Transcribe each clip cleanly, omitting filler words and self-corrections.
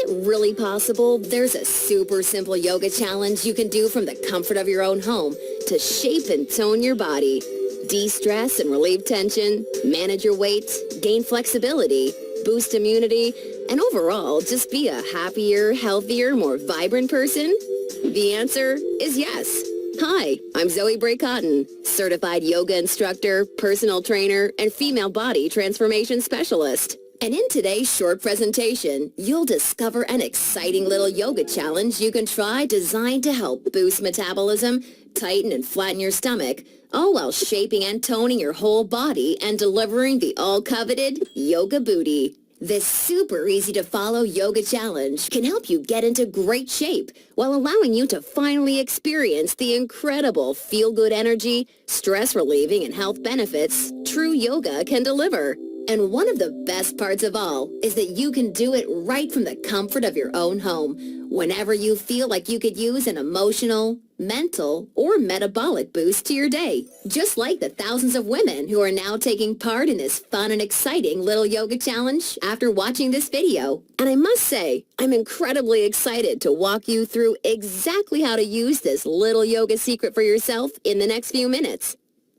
really possible? There's a super simple yoga challenge you can do from the comfort of your own home to shape and tone your body. De-stress and relieve tension, manage your weight, gain flexibility, boost immunity, and overall just be a happier, healthier, more vibrant person? The answer is yes. Hi, I'm Zoe Bray Cotton, certified yoga instructor, personal trainer, and female body transformation specialist. And in today's short presentation, you'll discover an exciting little yoga challenge you can try designed to help boost metabolism, tighten and flatten your stomach, all while shaping and toning your whole body and delivering the all-coveted yoga booty. This super easy-to-follow yoga challenge can help you get into great shape while allowing you to finally experience the incredible feel-good energy, stress-relieving, and health benefits true yoga can deliver. And one of the best parts of all is that you can do it right from the comfort of your own home, whenever you feel like you could use an emotional, mental, or metabolic boost to your day. Just like the thousands of women who are now taking part in this fun and exciting little yoga challenge after watching this video. And I must say, I'm incredibly excited to walk you through exactly how to use this little yoga secret for yourself in the next few minutes.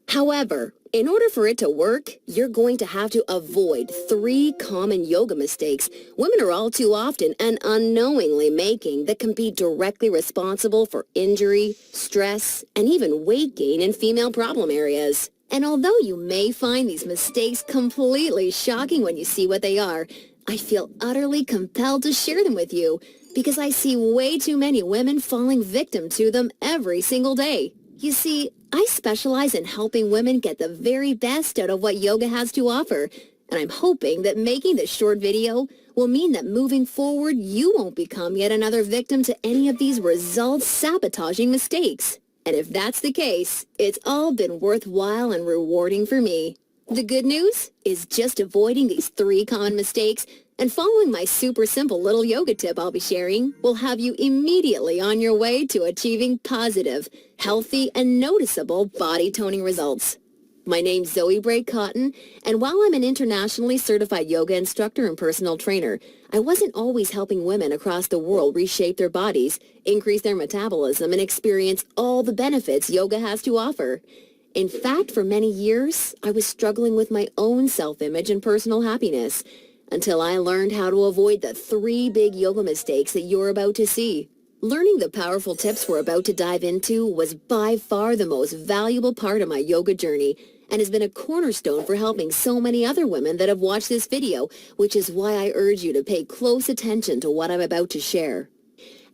However, in order for it to work, you're going to have to avoid 3 common yoga mistakes women are all too often and unknowingly making that can be directly responsible for injury, stress, and even weight gain in female problem areas. And although you may find these mistakes completely shocking when you see what they are, I feel utterly compelled to share them with you because I see way too many women falling victim to them every single day. You see, I specialize in helping women get the very best out of what yoga has to offer, and I'm hoping that making this short video will mean that moving forward you won't become yet another victim to any of these results-sabotaging mistakes. And if that's the case, it's all been worthwhile and rewarding for me. The good news is just avoiding these 3 common mistakes and following my super simple little yoga tip I'll be sharing will have you immediately on your way to achieving positive, healthy, and noticeable body toning results. My name's Zoe Bray Cotton, and while I'm an internationally certified yoga instructor and personal trainer, I wasn't always helping women across the world reshape their bodies, increase their metabolism, and experience all the benefits yoga has to offer. In fact, for many years, I was struggling with my own self-image and personal happiness, until I learned how to avoid the 3 big yoga mistakes that you're about to see. Learning the powerful tips we're about to dive into was by far the most valuable part of my yoga journey and has been a cornerstone for helping so many other women that have watched this video, which is why I urge you to pay close attention to what I'm about to share.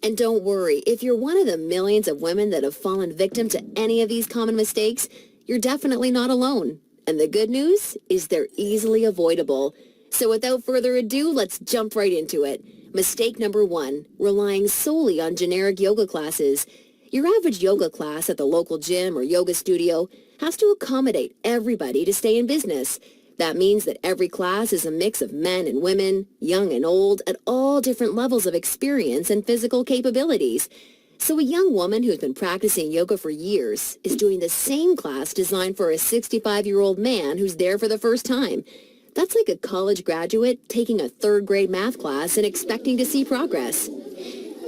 And don't worry, if you're one of the millions of women that have fallen victim to any of these common mistakes, you're definitely not alone. And the good news is they're easily avoidable. So without further ado, let's jump right into it. Mistake number 1, relying solely on generic yoga classes. Your average yoga class at the local gym or yoga studio has to accommodate everybody to stay in business. That means that every class is a mix of men and women, young and old, at all different levels of experience and physical capabilities. So a young woman who's been practicing yoga for years is doing the same class designed for a 65-year-old man who's there for the first time. That's like a college graduate taking a 3rd grade math class and expecting to see progress.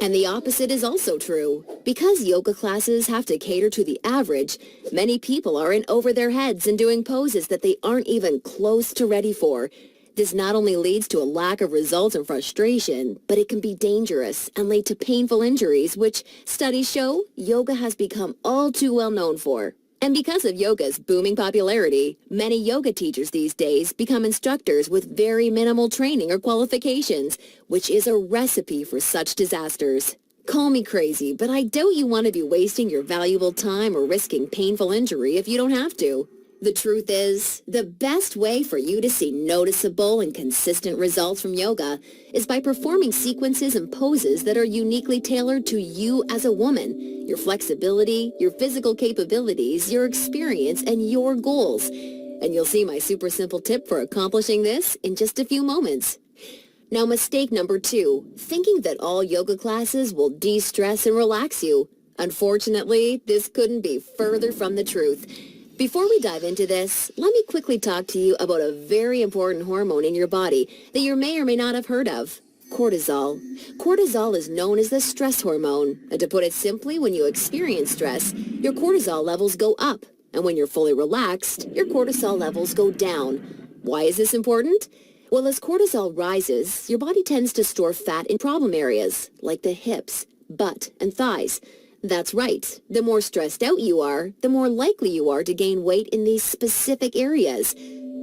And the opposite is also true. Because yoga classes have to cater to the average, many people are in over their heads and doing poses that they aren't even close to ready for. This not only leads to a lack of results and frustration, but it can be dangerous and lead to painful injuries, which studies show yoga has become all too well known for. And because of yoga's booming popularity, many yoga teachers these days become instructors with very minimal training or qualifications, which is a recipe for such disasters. Call me crazy, but I doubt you want to be wasting your valuable time or risking painful injury if you don't have to. The truth is, the best way for you to see noticeable and consistent results from yoga is by performing sequences and poses that are uniquely tailored to you as a woman, your flexibility, your physical capabilities, your experience, and your goals. And you'll see my super simple tip for accomplishing this in just a few moments. Now, mistake number 2, thinking that all yoga classes will de-stress and relax you. Unfortunately, this couldn't be further from the truth. Before we dive into this, let me quickly talk to you about a very important hormone in your body that you may or may not have heard of. Cortisol. Cortisol is known as the stress hormone, and to put it simply, when you experience stress, your cortisol levels go up, and when you're fully relaxed, your cortisol levels go down. Why is this important? Well, as cortisol rises, your body tends to store fat in problem areas, like the hips, butt, and thighs. That's right. The more stressed out you are, the more likely you are to gain weight in these specific areas.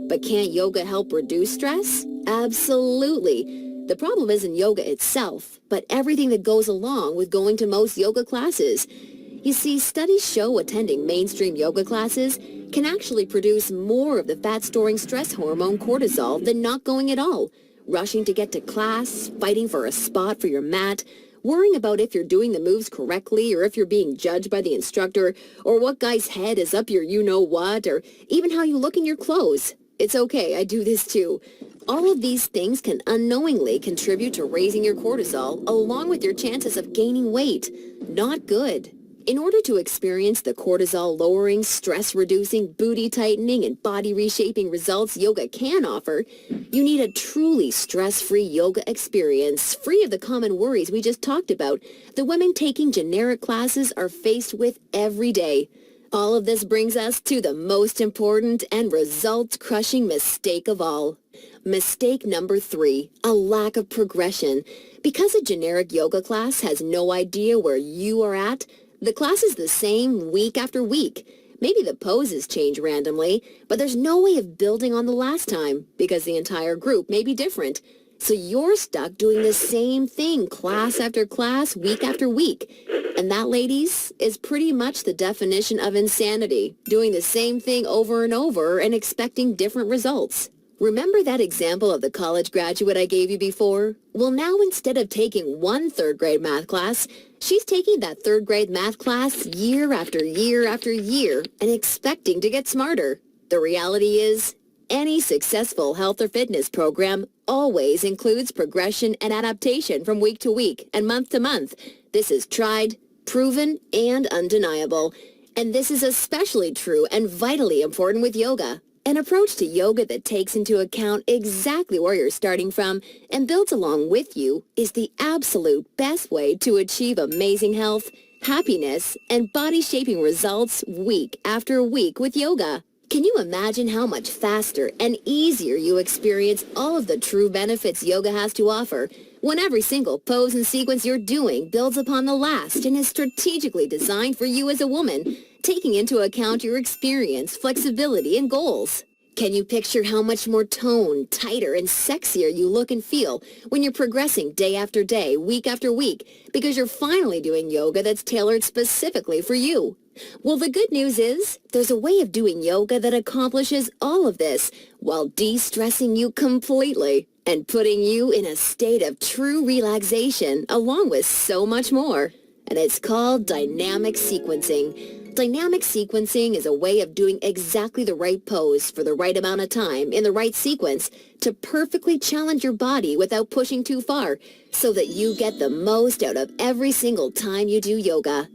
But can't yoga help reduce stress? Absolutely. The problem isn't yoga itself, but everything that goes along with going to most yoga classes. You see, studies show attending mainstream yoga classes can actually produce more of the fat-storing stress hormone cortisol than not going at all. Rushing to get to class, fighting for a spot for your mat, worrying about if you're doing the moves correctly or if you're being judged by the instructor, or what guy's head is up your you-know-what, or even how you look in your clothes. It's okay, I do this too. All of these things can unknowingly contribute to raising your cortisol along with your chances of gaining weight. Not good. In order to experience the cortisol-lowering, stress-reducing, booty-tightening, and body-reshaping results yoga can offer, you need a truly stress-free yoga experience, free of the common worries we just talked about that women taking generic classes are faced with every day. All of this brings us to the most important and result-crushing mistake of all. Mistake number 3, a lack of progression. Because a generic yoga class has no idea where you are at, the class is the same week after week. Maybe the poses change randomly, but there's no way of building on the last time because the entire group may be different. So you're stuck doing the same thing class after class, week after week. And that, ladies, is pretty much the definition of insanity, doing the same thing over and over and expecting different results. Remember that example of the college graduate I gave you before? Well, now instead of taking one third-grade math class, she's taking that third-grade math class year after year after year and expecting to get smarter. The reality is, any successful health or fitness program always includes progression and adaptation from week to week and month to month. This is tried, proven, and undeniable. And this is especially true and vitally important with yoga. An approach to yoga that takes into account exactly where you're starting from and builds along with you is the absolute best way to achieve amazing health, happiness, and body-shaping results week after week with yoga. Can you imagine how much faster and easier you experience all of the true benefits yoga has to offer when every single pose and sequence you're doing builds upon the last and is strategically designed for you as a woman, taking into account your experience, flexibility, and goals? Can you picture how much more toned, tighter, and sexier you look and feel when you're progressing day after day, week after week, because you're finally doing yoga that's tailored specifically for you? Well, the good news is there's a way of doing yoga that accomplishes all of this while de-stressing you completely and putting you in a state of true relaxation along with so much more. And it's called dynamic sequencing. Dynamic sequencing is a way of doing exactly the right pose for the right amount of time in the right sequence to perfectly challenge your body without pushing too far so that you get the most out of every single time you do yoga.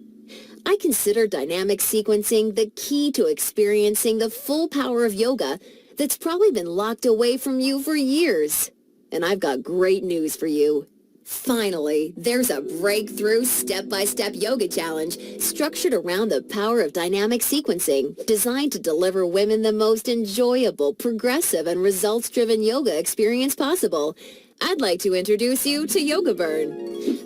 I consider dynamic sequencing the key to experiencing the full power of yoga that's probably been locked away from you for years. And I've got great news for you. Finally, there's a breakthrough step-by-step yoga challenge structured around the power of dynamic sequencing, designed to deliver women the most enjoyable, progressive, and results-driven yoga experience possible. I'd like to introduce you to Yoga Burn,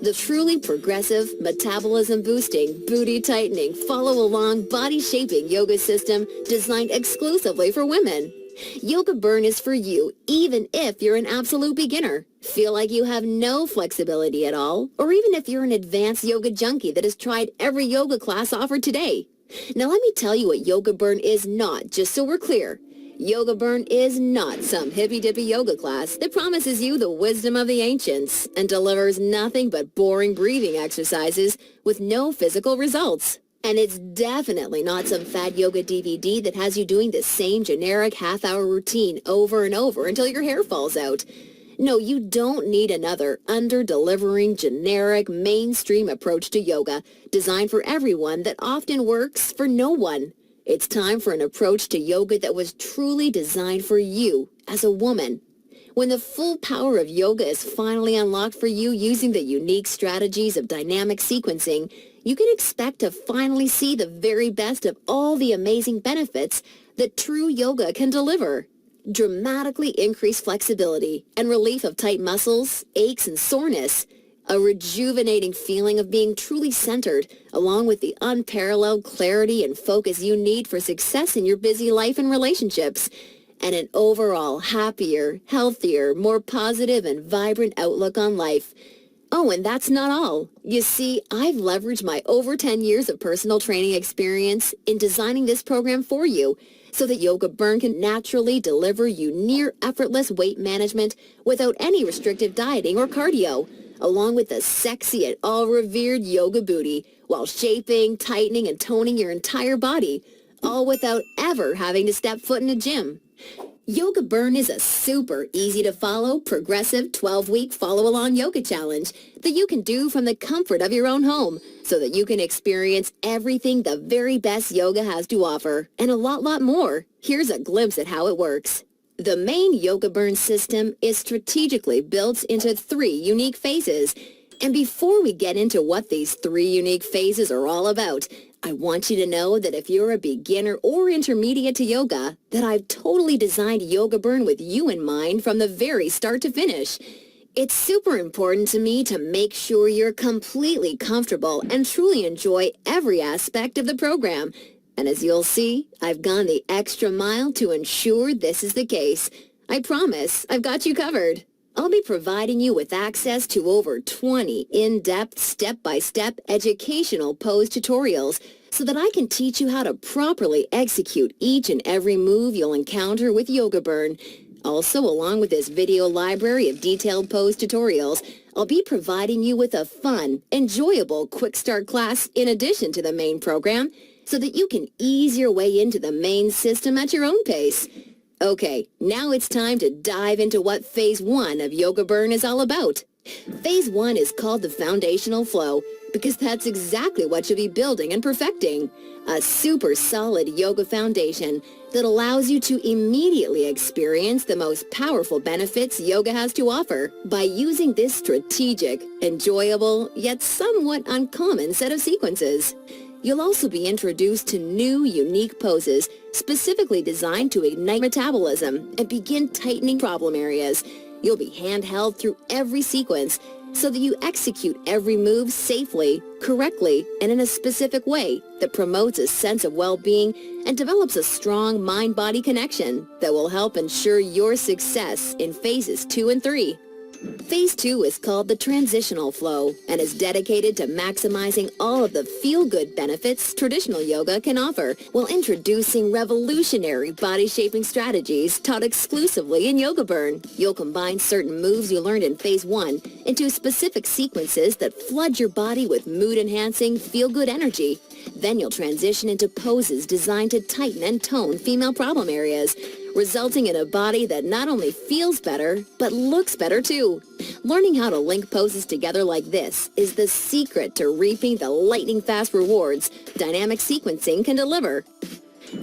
the truly progressive, metabolism-boosting, booty-tightening, follow-along, body-shaping yoga system designed exclusively for women. Yoga Burn is for you, even if you're an absolute beginner, feel like you have no flexibility at all, or even if you're an advanced yoga junkie that has tried every yoga class offered today. Now let me tell you what Yoga Burn is not, just so we're clear. Yoga Burn is not some hippy-dippy yoga class that promises you the wisdom of the ancients and delivers nothing but boring breathing exercises with no physical results. And it's definitely not some fad yoga DVD that has you doing the same generic half-hour routine over and over until your hair falls out. No, you don't need another under-delivering, generic, mainstream approach to yoga designed for everyone that often works for no one. It's time for an approach to yoga that was truly designed for you as a woman. When the full power of yoga is finally unlocked for you using the unique strategies of dynamic sequencing, you can expect to finally see the very best of all the amazing benefits that true yoga can deliver. Dramatically increased flexibility and relief of tight muscles, aches, and soreness. A rejuvenating feeling of being truly centered, along with the unparalleled clarity and focus you need for success in your busy life and relationships. And an overall happier, healthier, more positive and vibrant outlook on life. Oh, and that's not all. You see, I've leveraged my over 10 years of personal training experience in designing this program for you so that Yoga Burn can naturally deliver you near effortless weight management without any restrictive dieting or cardio, along with the sexy and all-revered yoga booty while shaping, tightening, and toning your entire body, all without ever having to step foot in a gym. Yoga Burn is a super easy-to-follow, progressive 12-week follow-along yoga challenge that you can do from the comfort of your own home so that you can experience everything the very best yoga has to offer and a lot more. Here's a glimpse at how it works. The main Yoga Burn system is strategically built into 3 unique phases. And before we get into what these 3 unique phases are all about, I want you to know that if you're a beginner or intermediate to yoga, that I've totally designed Yoga Burn with you in mind from the very start to finish. It's super important to me to make sure you're completely comfortable and truly enjoy every aspect of the program. And as you'll see, I've gone the extra mile to ensure this is the case. I promise I've got you covered. I'll be providing you with access to over 20 in-depth, step-by-step educational pose tutorials so that I can teach you how to properly execute each and every move you'll encounter with Yoga Burn. Also, along with this video library of detailed pose tutorials, I'll be providing you with a fun, enjoyable quick start class in addition to the main program so that you can ease your way into the main system at your own pace. Okay, now it's time to dive into what Phase 1 of Yoga Burn is all about. Phase 1 is called the foundational flow because that's exactly what you'll be building and perfecting. A super solid yoga foundation that allows you to immediately experience the most powerful benefits yoga has to offer by using this strategic, enjoyable, yet somewhat uncommon set of sequences. You'll also be introduced to new, unique poses specifically designed to ignite metabolism and begin tightening problem areas. You'll be handheld through every sequence so that you execute every move safely, correctly, and in a specific way that promotes a sense of well-being and develops a strong mind-body connection that will help ensure your success in phases 2 and 3. Phase 2 is called the transitional flow and is dedicated to maximizing all of the feel-good benefits traditional yoga can offer while introducing revolutionary body-shaping strategies taught exclusively in Yoga Burn. You'll combine certain moves you learned in Phase 1 into specific sequences that flood your body with mood-enhancing, feel-good energy. Then you'll transition into poses designed to tighten and tone female problem areas, resulting in a body that not only feels better, but looks better too. Learning how to link poses together like this is the secret to reaping the lightning-fast rewards dynamic sequencing can deliver.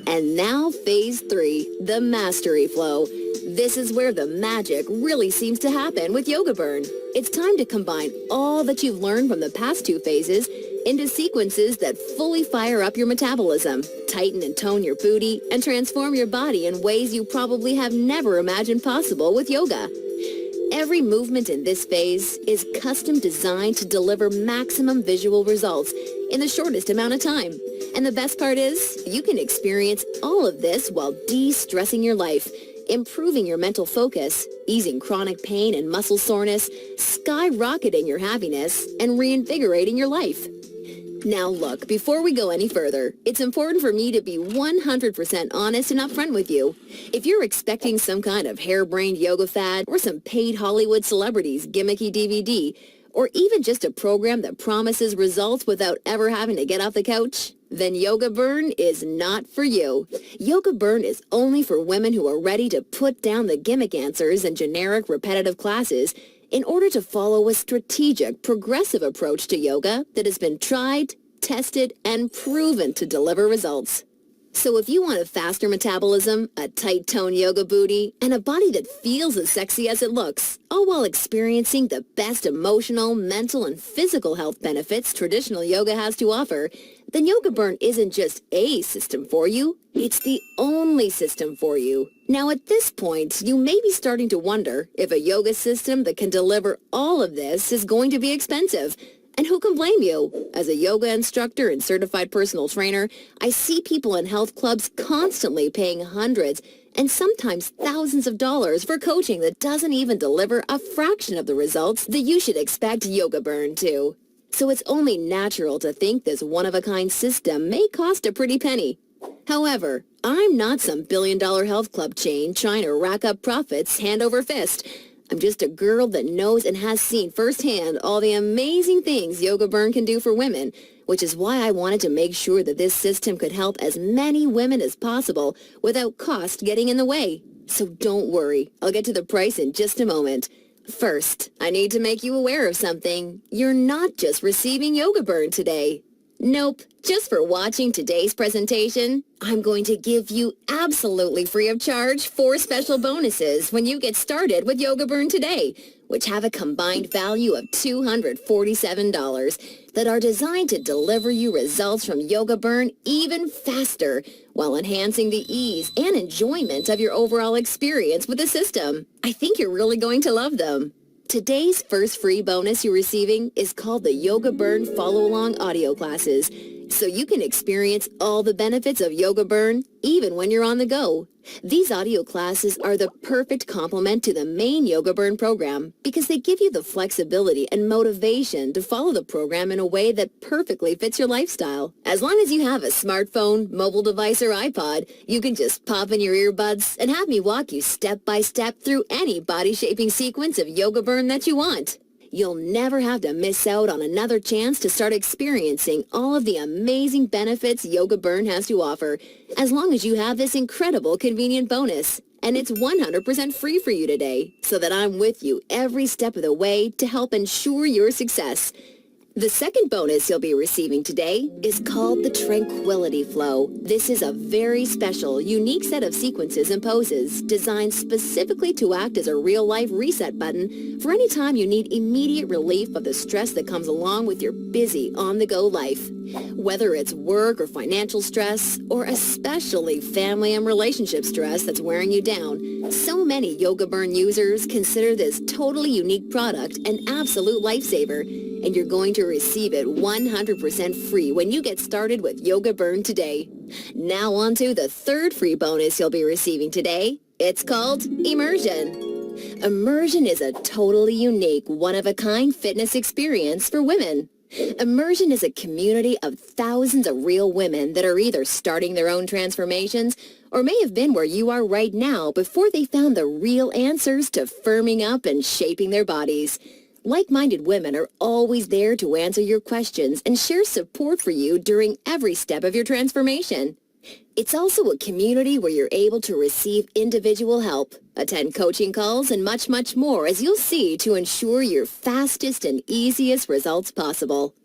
And now Phase 3, the mastery flow. This is where the magic really seems to happen with Yoga Burn. It's time to combine all that you've learned from the past 2 phases into sequences that fully fire up your metabolism, tighten and tone your booty, and transform your body in ways you probably have never imagined possible with yoga. Every movement in this phase is custom designed to deliver maximum visual results in the shortest amount of time. And the best part is, you can experience all of this while de-stressing your life, improving your mental focus, easing chronic pain and muscle soreness, skyrocketing your happiness, and reinvigorating your life. Now look, before we go any further, it's important for me to be 100% honest and upfront with you. If you're expecting some kind of harebrained yoga fad or some paid Hollywood celebrities gimmicky DVD, or even just a program that promises results without ever having to get off the couch, then Yoga Burn is not for you. Yoga Burn is only for women who are ready to put down the gimmick answers and generic repetitive classes in order to follow a strategic, progressive approach to yoga that has been tried, tested, and proven to deliver results. So if you want a faster metabolism, a tight-toned yoga booty, and a body that feels as sexy as it looks, all while experiencing the best emotional, mental, and physical health benefits traditional yoga has to offer, then Yoga Burn isn't just a system for you, it's the only system for you. Now at this point, you may be starting to wonder if a yoga system that can deliver all of this is going to be expensive. And who can blame you? As a yoga instructor and certified personal trainer, I see people in health clubs constantly paying hundreds and sometimes thousands of dollars for coaching that doesn't even deliver a fraction of the results that you should expect Yoga Burn to. So it's only natural to think this one-of-a-kind system may cost a pretty penny. However, I'm not some billion-dollar health club chain trying to rack up profits hand over fist. I'm just a girl that knows and has seen firsthand all the amazing things Yoga Burn can do for women, which is why I wanted to make sure that this system could help as many women as possible without cost getting in the way. So don't worry, I'll get to the price in just a moment. First, I need to make you aware of something. You're not just receiving Yoga Burn today. Nope, just for watching today's presentation, I'm going to give you absolutely free of charge 4 special bonuses when you get started with Yoga Burn today, which have a combined value of $247 that are designed to deliver you results from Yoga Burn even faster while enhancing the ease and enjoyment of your overall experience with the system. I think you're really going to love them. Today's first free bonus you're receiving is called the Yoga Burn Follow-Along Audio Classes, so you can experience all the benefits of Yoga Burn even when you're on the go. These audio classes are the perfect complement to the main Yoga Burn program because they give you the flexibility and motivation to follow the program in a way that perfectly fits your lifestyle. As long as you have a smartphone, mobile device, or iPod, you can just pop in your earbuds and have me walk you step by step through any body-shaping sequence of Yoga Burn that you want. You'll never have to miss out on another chance to start experiencing all of the amazing benefits Yoga Burn has to offer, as long as you have this incredible convenient bonus. And it's 100% free for you today, so that I'm with you every step of the way to help ensure your success. The second bonus you'll be receiving today is called the Tranquility Flow. This is a very special, unique set of sequences and poses designed specifically to act as a real-life reset button for any time you need immediate relief of the stress that comes along with your busy, on-the-go life. Whether it's work or financial stress, or especially family and relationship stress that's wearing you down, so many Yoga Burn users consider this totally unique product an absolute lifesaver, and you're going to receive it 100% free when you get started with Yoga Burn today. Now on to the third free bonus you'll be receiving today. It's called Immersion. Immersion is a totally unique, one-of-a-kind fitness experience for women. Immersion is a community of thousands of real women that are either starting their own transformations or may have been where you are right now before they found the real answers to firming up and shaping their bodies. Like-minded women are always there to answer your questions and share support for you during every step of your transformation. It's also a community where you're able to receive individual help, attend coaching calls, and much, much more, as you'll see, to ensure your fastest and easiest results possible.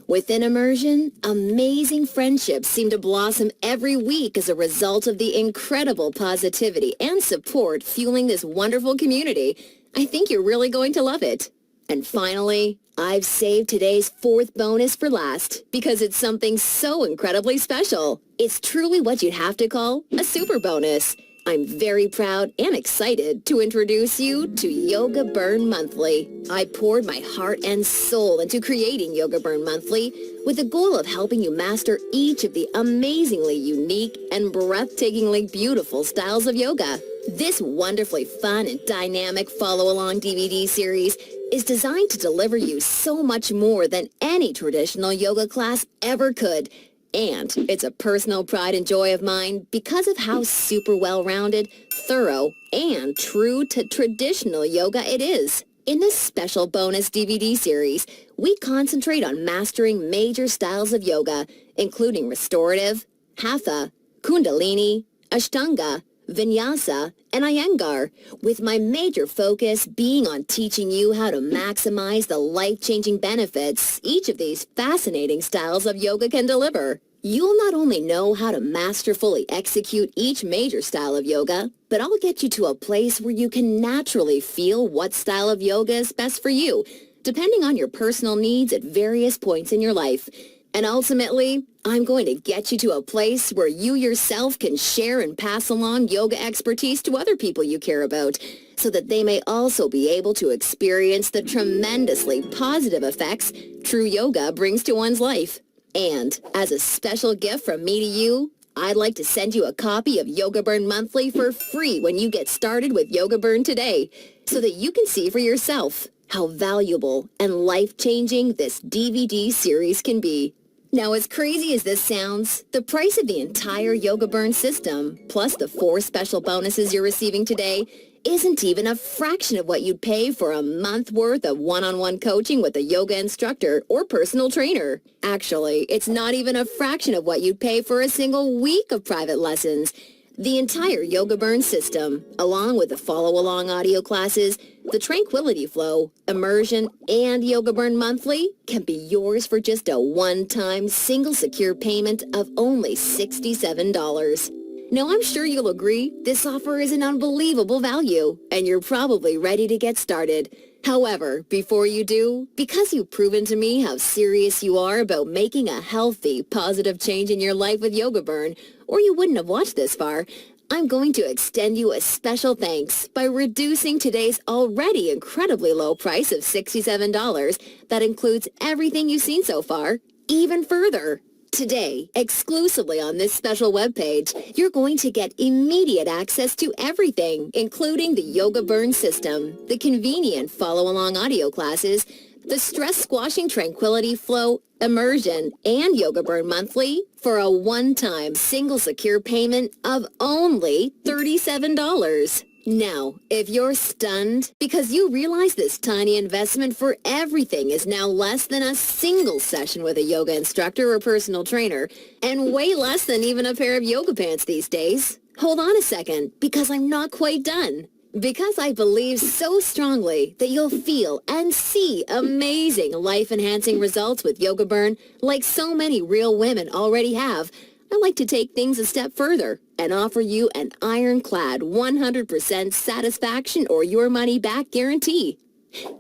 Within Immersion, amazing friendships seem to blossom every week as a result of the incredible positivity and support fueling this wonderful community. I think you're really going to love it. And finally, I've saved today's fourth bonus for last because it's something so incredibly special. It's truly what you'd have to call a super bonus. I'm very proud and excited to introduce you to Yoga Burn Monthly. I poured my heart and soul into creating Yoga Burn Monthly with the goal of helping you master each of the amazingly unique and breathtakingly beautiful styles of yoga. This wonderfully fun and dynamic follow-along DVD series is designed to deliver you so much more than any traditional yoga class ever could. And it's a personal pride and joy of mine because of how super well-rounded, thorough, and true to traditional yoga it is. In this special bonus DVD series, we concentrate on mastering major styles of yoga, including restorative, hatha, kundalini, ashtanga, vinyasa, and iyengar, with my major focus being on teaching you how to maximize the life-changing benefits each of these fascinating styles of yoga can deliver. You'll not only know how to masterfully execute each major style of yoga, but I'll get you to a place where you can naturally feel what style of yoga is best for you, depending on your personal needs at various points in your life. And ultimately, I'm going to get you to a place where you yourself can share and pass along yoga expertise to other people you care about, so that they may also be able to experience the tremendously positive effects true yoga brings to one's life. And as a special gift from me to you, I'd like to send you a copy of Yoga Burn Monthly for free when you get started with Yoga Burn today, so that you can see for yourself how valuable and life-changing this DVD series can be. Now, as crazy as this sounds, the price of the entire Yoga Burn system, plus the 4 special bonuses you're receiving today, isn't even a fraction of what you'd pay for a month worth of one-on-one coaching with a yoga instructor or personal trainer. Actually, it's not even a fraction of what you'd pay for a single week of private lessons. The entire Yoga Burn system, along with the follow-along audio classes, the Tranquility Flow, Immersion, and Yoga Burn Monthly, can be yours for just a one-time single secure payment of only $67. Now, I'm sure you'll agree this offer is an unbelievable value, and you're probably ready to get started. However, before you do, because you've proven to me how serious you are about making a healthy, positive change in your life with Yoga Burn, or you wouldn't have watched this far, I'm going to extend you a special thanks by reducing today's already incredibly low price of $67 that includes everything you've seen so far, even further. Today, exclusively on this special webpage, you're going to get immediate access to everything, including the Yoga Burn system, the convenient follow-along audio classes, the stress-squashing Tranquility Flow, Immersion, and Yoga Burn Monthly for a one-time single secure payment of only $37. Now, if you're stunned because you realize this tiny investment for everything is now less than a single session with a yoga instructor or personal trainer, and way less than even a pair of yoga pants these days, hold on a second, because I'm not quite done. Because I believe so strongly that you'll feel and see amazing life-enhancing results with Yoga Burn, like so many real women already have, I like to take things a step further and offer you an ironclad 100% satisfaction or your money back guarantee.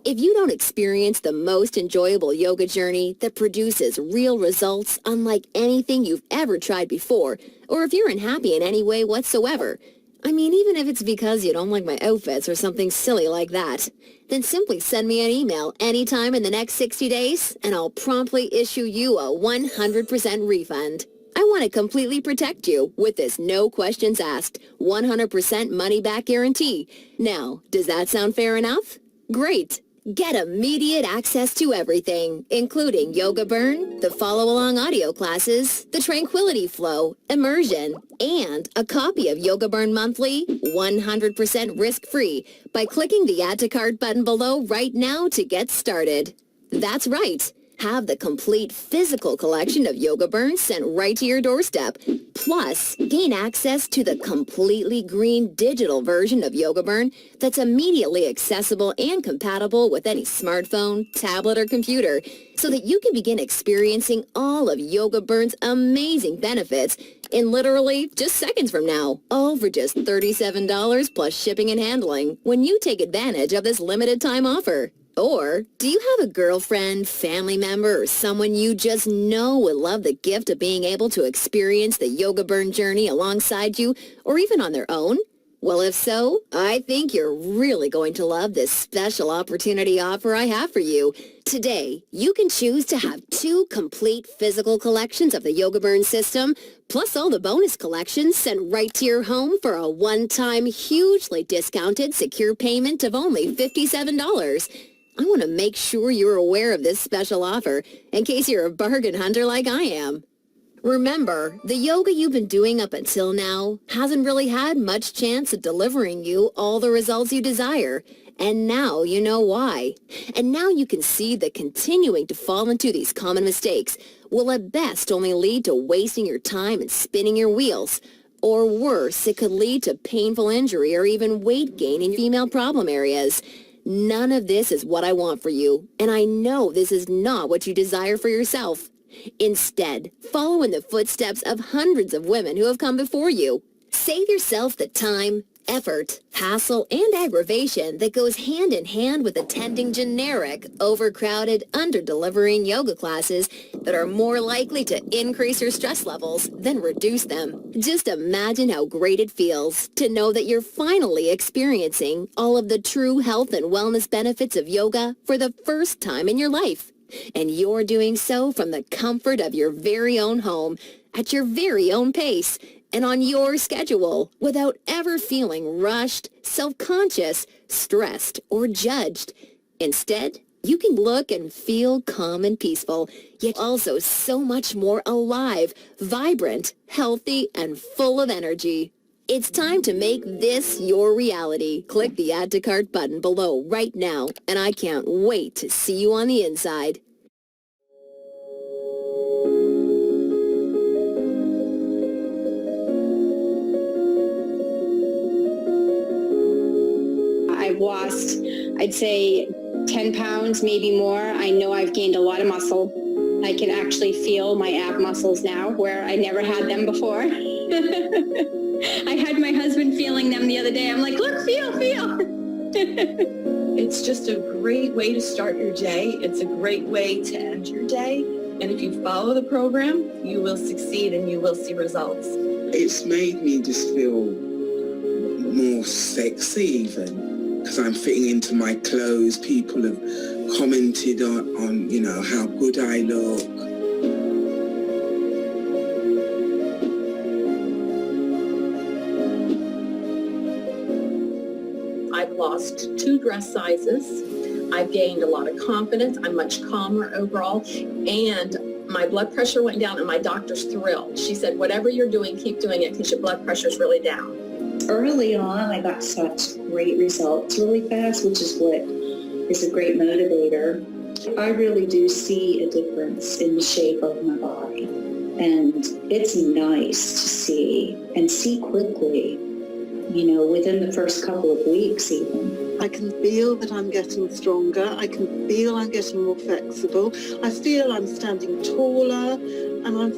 If you don't experience the most enjoyable yoga journey that produces real results unlike anything you've ever tried before, or if you're unhappy in any way whatsoever, I mean, even if it's because you don't like my outfits or something silly like that, then simply send me an email anytime in the next 60 days and I'll promptly issue you a 100% refund. I want to completely protect you with this no questions asked, 100% money back guarantee. Now, does that sound fair enough? Great. Get immediate access to everything, including Yoga Burn, the follow-along audio classes, the Tranquility Flow, Immersion, and a copy of Yoga Burn Monthly, 100% risk-free, by clicking the Add to Cart button below right now to get started. That's right. Have the complete physical collection of Yoga Burn sent right to your doorstep. Plus, gain access to the completely green digital version of Yoga Burn that's immediately accessible and compatible with any smartphone, tablet, or computer, so that you can begin experiencing all of Yoga Burn's amazing benefits in literally just seconds from now, all for just $37 plus shipping and handling when you take advantage of this limited time offer. Or, do you have a girlfriend, family member, or someone you just know would love the gift of being able to experience the Yoga Burn journey alongside you, or even on their own? Well, if so, I think you're really going to love this special opportunity offer I have for you. Today, you can choose to have 2 complete physical collections of the Yoga Burn system, plus all the bonus collections sent right to your home for a one-time, hugely discounted, secure payment of only $57. I want to make sure you're aware of this special offer in case you're a bargain hunter like I am. Remember, the yoga you've been doing up until now hasn't really had much chance of delivering you all the results you desire. And now you know why. And now you can see that continuing to fall into these common mistakes will at best only lead to wasting your time and spinning your wheels. Or worse, it could lead to painful injury or even weight gain in female problem areas. None of this is what I want for you, and I know this is not what you desire for yourself. Instead, follow in the footsteps of hundreds of women who have come before you. Save yourself the time, effort, hassle, and aggravation that goes hand in hand with attending generic, overcrowded, under-delivering yoga classes that are more likely to increase your stress levels than reduce them. Just imagine how great it feels to know that you're finally experiencing all of the true health and wellness benefits of yoga for the first time in your life. And you're doing so from the comfort of your very own home, at your very own pace, and on your schedule, without ever feeling rushed, self-conscious, stressed, or judged. Instead, you can look and feel calm and peaceful, yet also so much more alive, vibrant, healthy, and full of energy. It's time to make this your reality. Click the Add to Cart button below right now, and I can't wait to see you on the inside. I've lost, I'd say, 10 pounds, maybe more. I know I've gained a lot of muscle. I can actually feel my ab muscles now where I never had them before. I had my husband feeling them the other day. I'm like, look, feel. It's just a great way to start your day. It's a great way to end your day. And if you follow the program, you will succeed and you will see results. It's made me just feel more sexy even, because I'm fitting into my clothes. People have commented on you know, how good I look. I've lost 2 dress sizes. I've gained a lot of confidence. I'm much calmer overall. And my blood pressure went down and my doctor's thrilled. She said, whatever you're doing, keep doing it because your blood pressure's really down. Early on, I got such great results really fast, which is what is a great motivator. I really do see a difference in the shape of my body. And it's nice to see, and see quickly, you know, within the first couple of weeks even. I can feel that I'm getting stronger. I can feel I'm getting more flexible. I feel I'm standing taller, and I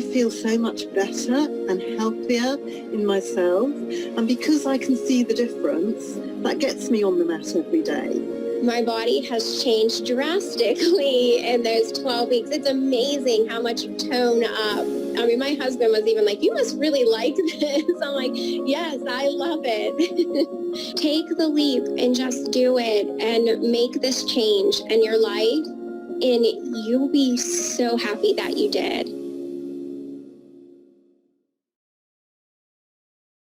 feel so much better and healthier in myself. And because I can see the difference, that gets me on the mat every day. My body has changed drastically in those 12 weeks. It's amazing how much you tone up. I mean, my husband was even like, you must really like this. I'm like, yes, I love it. Take the leap and just do it and make this change in your life, and you'll be so happy that you did.